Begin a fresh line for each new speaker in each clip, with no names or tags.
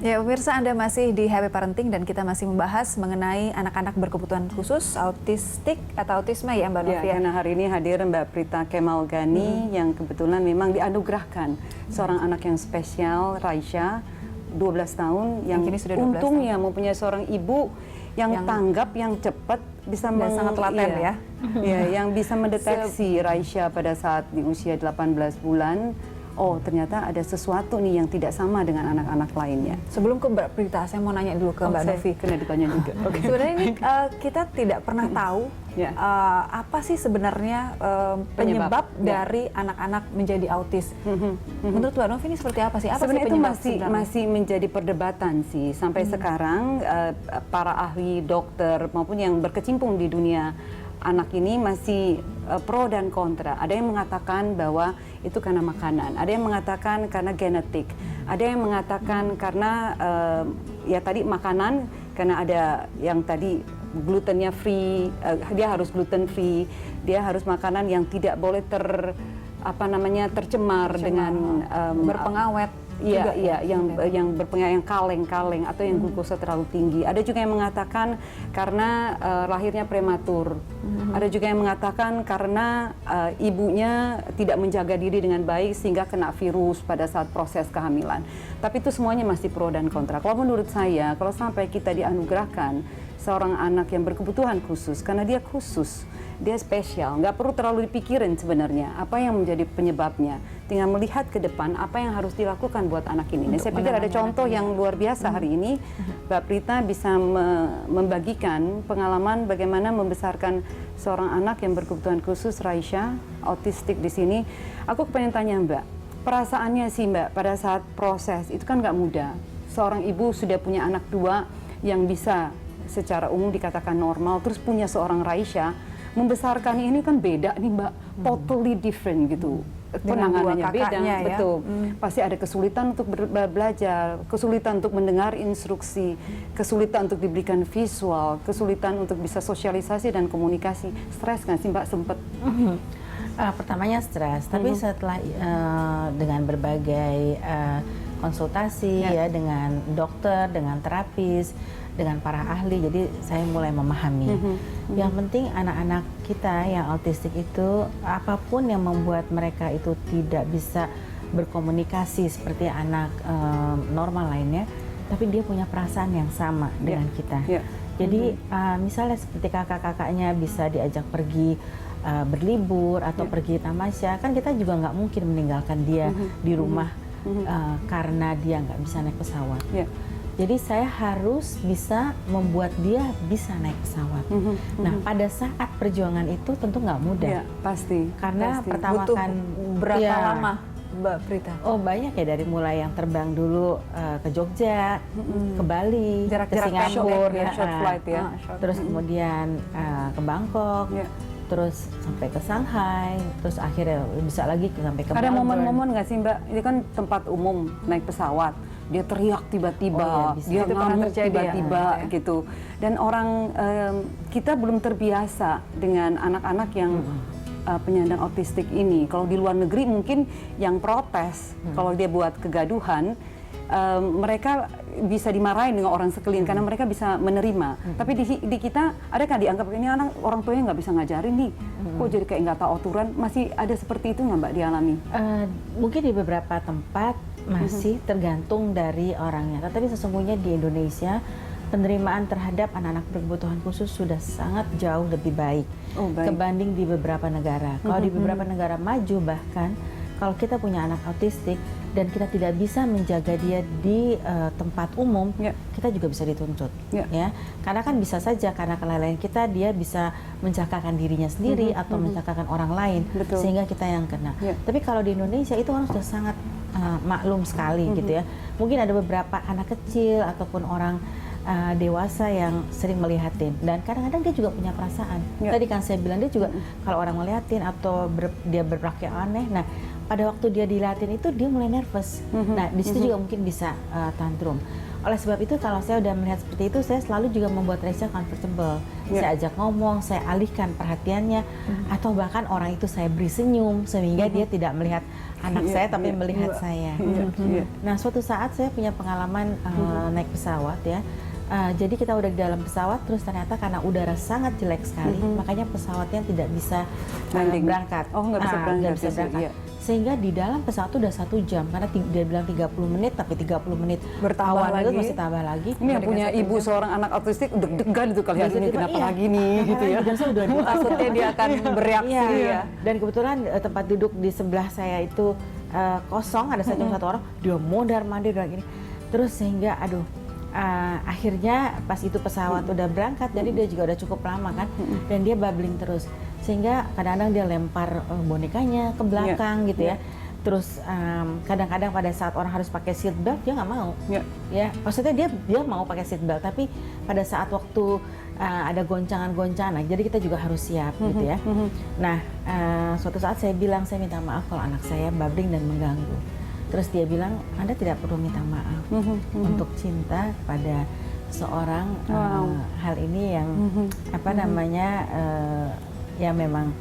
Ya, pemirsa, Anda masih di Happy Parenting dan kita masih membahas mengenai anak-anak berkebutuhan khusus, autistik atau autisme ya Mbak Novi.
Ya, karena hari ini hadir Mbak Prita Kemalgani yang kebetulan memang dianugerahkan seorang anak yang spesial, Raisya, 12 tahun, yang
kini sudah 12
untungnya mempunyai seorang ibu yang tanggap, yang cepat, bisa
sangat telaten ya.
Ya, yang bisa mendeteksi Raisya pada saat di usia 18 bulan. Oh, ternyata ada sesuatu nih yang tidak sama dengan anak-anak lainnya.
Sebelum ke Mbak Prita, saya mau nanya dulu ke Mbak Novi.
Kena ditanya juga.
Okay. Sebenarnya ini kita tidak pernah tahu apa sih sebenarnya penyebab dari anak-anak menjadi autis. Menurut Mbak Novi ini seperti apa sih? Apa
sebenarnya
sih
itu masih menjadi perdebatan sih. Sampai sekarang para ahli dokter maupun yang berkecimpung di dunia anak ini masih pro dan kontra. Ada yang mengatakan bahwa itu karena makanan, ada yang mengatakan karena genetik, ada yang mengatakan karena ya tadi makanan, karena ada yang tadi glutennya free, dia harus gluten free, dia harus makanan yang tidak boleh tercemar dengan
berpengawet.
Iya, yang berpengawet, yang kaleng-kaleng atau yang glukosa terlalu tinggi. Ada juga yang mengatakan karena lahirnya prematur. Ada juga yang mengatakan karena ibunya tidak menjaga diri dengan baik sehingga kena virus pada saat proses kehamilan. Tapi itu semuanya masih pro dan kontra. Kalau menurut saya, kalau sampai kita dianugerahkan seorang anak yang berkebutuhan khusus, karena dia khusus, dia spesial, nggak perlu terlalu dipikirin sebenarnya apa yang menjadi penyebabnya. Tinggal melihat ke depan apa yang harus dilakukan buat anak ini. Saya pikir ada contoh yang luar biasa hari ini. Mbak Prita bisa membagikan pengalaman bagaimana membesarkan seorang anak yang berkebutuhan khusus, Raisya, autistik di sini. Aku pengen tanya Mbak, perasaannya sih Mbak pada saat proses itu kan nggak mudah. Seorang ibu sudah punya anak dua yang bisa secara umum dikatakan normal, terus punya seorang Raisya, membesarkan ini kan beda nih Mbak, totally different gitu. Penanganannya beda, ya? Betul. Pasti ada kesulitan untuk belajar, kesulitan untuk mendengar instruksi, kesulitan untuk diberikan visual, kesulitan untuk bisa sosialisasi dan komunikasi. Stres nggak sih Mbak sempet?
Pertamanya stres, tapi setelah dengan berbagai konsultasi ya dengan dokter, dengan terapis, dengan para ahli, jadi saya mulai memahami. Yang penting anak-anak kita yang autistik itu, apapun yang membuat mereka itu tidak bisa berkomunikasi seperti anak normal lainnya, tapi dia punya perasaan yang sama dengan kita. Jadi misalnya seperti kakak-kakaknya bisa diajak pergi berlibur atau pergi tamasya, kan kita juga nggak mungkin meninggalkan dia di rumah karena dia nggak bisa naik pesawat. Jadi saya harus bisa membuat dia bisa naik pesawat. Nah, pada saat perjuangan itu tentu nggak mudah.
Pasti.
Karena pertama
butuh
kan
berapa lama Mbak Prita?
Oh banyak ya, dari mulai yang terbang dulu ke Jogja, ke Bali, ke Singapura,
short flight ya.
Terus kemudian ke Bangkok. Terus sampai ke Shanghai, terus akhirnya bisa lagi sampai ke
Ada
Melbourne.
momen-momen nggak sih Mbak, ini kan tempat umum naik pesawat, dia teriak tiba-tiba, dia ngamuk tiba-tiba gitu. Dan orang kita belum terbiasa dengan anak-anak yang penyandang autistik ini. Kalau di luar negeri mungkin yang protes, kalau dia buat kegaduhan, mereka bisa dimarahin dengan orang sekeliling karena mereka bisa menerima. Tapi di kita ada kan dianggap ini anak orang tuanya nggak bisa ngajarin nih, kok jadi kayak nggak tahu aturan. Masih ada seperti itu nggak Mbak dialami?
Mungkin di beberapa tempat masih tergantung dari orangnya. Tapi sesungguhnya di Indonesia penerimaan terhadap anak-anak berkebutuhan khusus sudah sangat jauh lebih baik, kebanding di beberapa negara. Kalau di beberapa negara maju bahkan, kalau kita punya anak autistik dan kita tidak bisa menjaga dia di tempat umum, kita juga bisa dituntut, ya. Karena kan bisa saja karena kelalaian kita dia bisa mencelakakan dirinya sendiri atau mencelakakan orang lain, sehingga kita yang kena. Tapi kalau di Indonesia itu orang sudah sangat maklum sekali, gitu ya. Mungkin ada beberapa anak kecil ataupun orang dewasa yang sering melihatin, dan kadang-kadang dia juga punya perasaan. Tadi kan saya bilang dia juga kalau orang melihatin atau dia berperilaku aneh, nah pada waktu dia dilihatin itu dia mulai nervous. Nah, di situ juga mungkin bisa tantrum. Oleh sebab itu kalau saya udah melihat seperti itu, saya selalu juga membuat Raisa comfortable. Saya ajak ngomong, saya alihkan perhatiannya, atau bahkan orang itu saya beri senyum sehingga dia tidak melihat anak saya tapi melihat saya. Nah, suatu saat saya punya pengalaman naik pesawat ya. Jadi kita udah di dalam pesawat, terus ternyata karena udara sangat jelek sekali, makanya pesawatnya tidak bisa berangkat.
Oh, nggak bisa berangkat.
Nggak bisa berangkat. Sehingga di dalam pesawat itu udah 1 jam, karena dia bilang 30 menit, tapi 30 menit
bertambah lagi.
Itu masih tambah lagi.
Ini yang punya ibu seorang anak autistik deg-degan itu kali ini kenapa lagi nih gitu ya.
Maksudnya dia akan bereaksi ya.
Dan kebetulan tempat duduk di sebelah saya itu kosong, ada satu orang, dia mondar-mandir gini. Terus sehingga akhirnya pas itu pesawat udah berangkat, jadi dia juga udah cukup lama kan, dan dia babbling terus, sehingga kadang-kadang dia lempar bonekanya ke belakang gitu ya. Terus kadang-kadang pada saat orang harus pakai seat belt dia nggak mau, ya maksudnya dia mau pakai seat belt, tapi pada saat waktu ada goncangan-goncangan, jadi kita juga harus siap gitu ya. Nah, suatu saat saya bilang saya minta maaf kalau anak saya babbling dan mengganggu. Terus dia bilang, Anda tidak perlu minta maaf untuk cinta pada seorang hal ini yang ya memang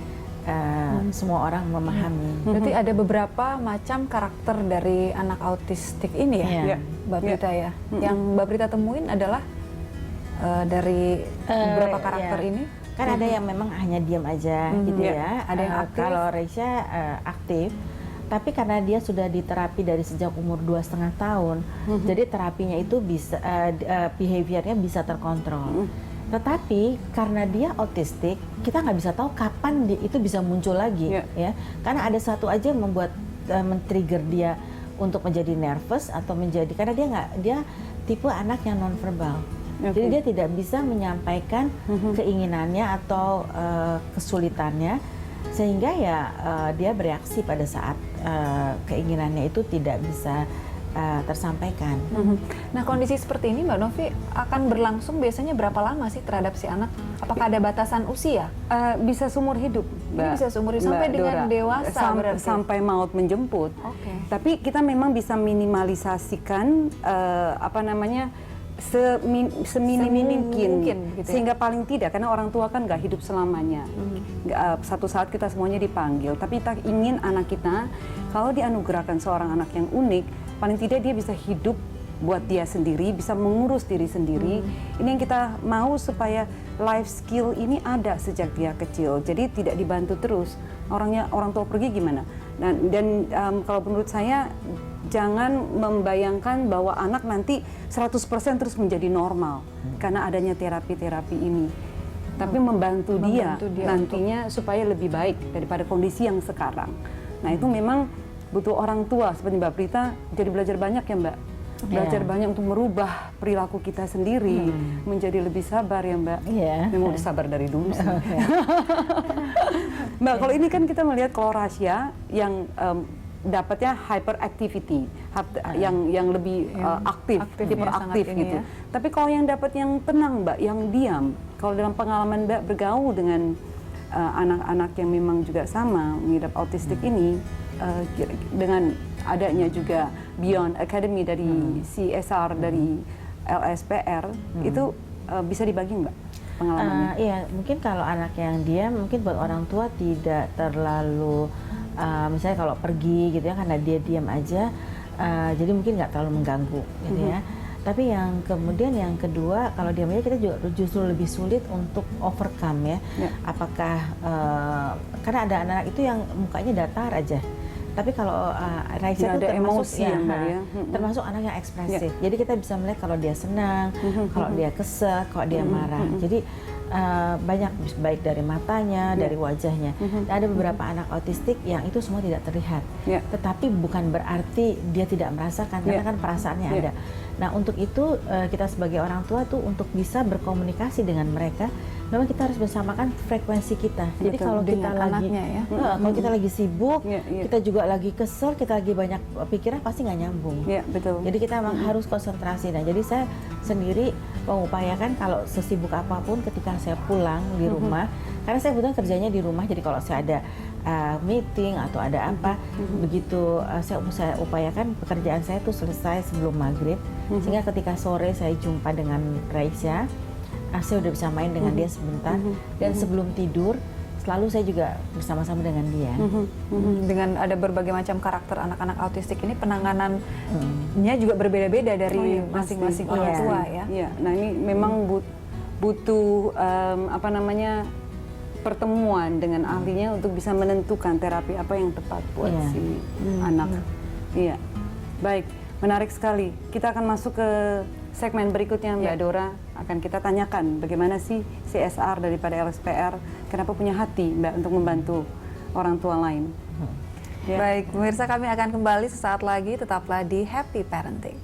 semua orang memahami.
Berarti ada beberapa macam karakter dari anak autistik ini ya, Mbak Prita ya. Yang Mbak Prita temuin adalah dari beberapa karakter ini.
Kan ada yang memang hanya diam aja gitu ya.
Ada yang aktif.
Kalau Raisa aktif. Tapi karena dia sudah diterapi dari sejak umur 2,5 tahun, jadi terapinya itu bisa behaviornya bisa terkontrol. Tetapi karena dia autistik, kita nggak bisa tahu kapan itu bisa muncul lagi, ya. Karena ada satu aja yang membuat men-trigger dia untuk menjadi nervous atau karena dia tipe anak yang nonverbal. Jadi dia tidak bisa menyampaikan keinginannya atau kesulitannya, sehingga ya dia bereaksi pada saat keinginannya itu tidak bisa tersampaikan.
Nah, kondisi seperti ini Mbak Novi akan berlangsung biasanya berapa lama sih terhadap si anak? Apakah ada batasan usia?
Bisa seumur hidup, Mbak.
Bisa seumur hidup sampai dengan dewasa berarti?
Sampai maut menjemput. Tapi kita memang bisa minimalisasikan seminim mungkin gitu ya? Sehingga paling tidak, karena orang tua kan nggak hidup selamanya. Satu saat kita semuanya dipanggil, tapi kita ingin anak kita kalau dianugerahkan seorang anak yang unik, paling tidak dia bisa hidup buat dia sendiri, bisa mengurus diri sendiri. Ini yang kita mau, supaya life skill ini ada sejak dia kecil, jadi tidak dibantu terus. Orang tua pergi gimana? Dan kalau menurut saya, jangan membayangkan bahwa anak nanti 100% terus menjadi normal karena adanya terapi-terapi ini. Tapi membantu dia nantinya supaya lebih baik daripada kondisi yang sekarang. Nah, itu memang butuh orang tua seperti Mbak Prita, jadi belajar banyak ya Mbak. Belajar banyak untuk merubah perilaku kita sendiri, menjadi lebih sabar ya Mbak. Memang udah sabar dari dulu sih. Mbak, kalau ini kan kita melihat kalau Rasya yang dapatnya hyperactivity, yang lebih aktif, hiperaktif gitu. Tapi kalau yang dapat yang tenang Mbak, yang diam, kalau dalam pengalaman Mbak bergaul dengan anak-anak yang memang juga sama mengidap autistik ini, dengan adanya juga Beyond Academy dari CSR, dari LSPR, itu bisa dibagi Mbak pengalamannya?
Iya, mungkin kalau anak yang diam, mungkin buat orang tua tidak terlalu misalnya kalau pergi gitu ya, karena dia diam aja, jadi mungkin nggak terlalu mengganggu gitu ya. Tapi yang kemudian yang kedua, kalau diam aja kita juga justru lebih sulit untuk overcome ya. Apakah karena ada anak-anak itu yang mukanya datar aja. Tapi kalau Raisa itu termasuk termasuk anak yang ekspresif. Jadi kita bisa melihat kalau dia senang, kalau dia kesel, kalau dia marah. Jadi banyak, baik dari matanya, dari wajahnya. Ada beberapa anak autistik yang itu semua tidak terlihat. Tetapi bukan berarti dia tidak merasakan, karena kan perasaannya ada. Nah, untuk itu kita sebagai orang tua tuh untuk bisa berkomunikasi dengan mereka, memang kita harus bersamakan frekuensi kita. Jadi kalau kita lagi kalau kita lagi sibuk, kita juga lagi kesel, kita lagi banyak pikiran, pasti nggak nyambung. Jadi kita memang harus konsentrasi. Nah, jadi saya sendiri mengupayakan kalau sesibuk apapun ketika saya pulang di rumah, karena saya kebetulan kerjanya di rumah, jadi kalau saya ada meeting atau ada apa, begitu saya upayakan pekerjaan saya itu selesai sebelum maghrib, sehingga ketika sore saya jumpa dengan Raisya, saya udah bisa main dengan dia sebentar, dan sebelum tidur selalu saya juga bersama-sama dengan dia.
Dengan ada berbagai macam karakter anak-anak autistik ini, penanganannya juga berbeda-beda dari masing-masing orang tua ya.
Iya. Nah ini memang butuh pertemuan dengan ahlinya untuk bisa menentukan terapi apa yang tepat buat si anak. Iya. Baik, menarik sekali. Kita akan masuk ke segmen berikutnya, Mbak Dora. Akan kita tanyakan bagaimana sih CSR daripada LSPR, kenapa punya hati Mbak untuk membantu orang tua lain.
Baik, pemirsa, kami akan kembali sesaat lagi, tetaplah di Happy Parenting.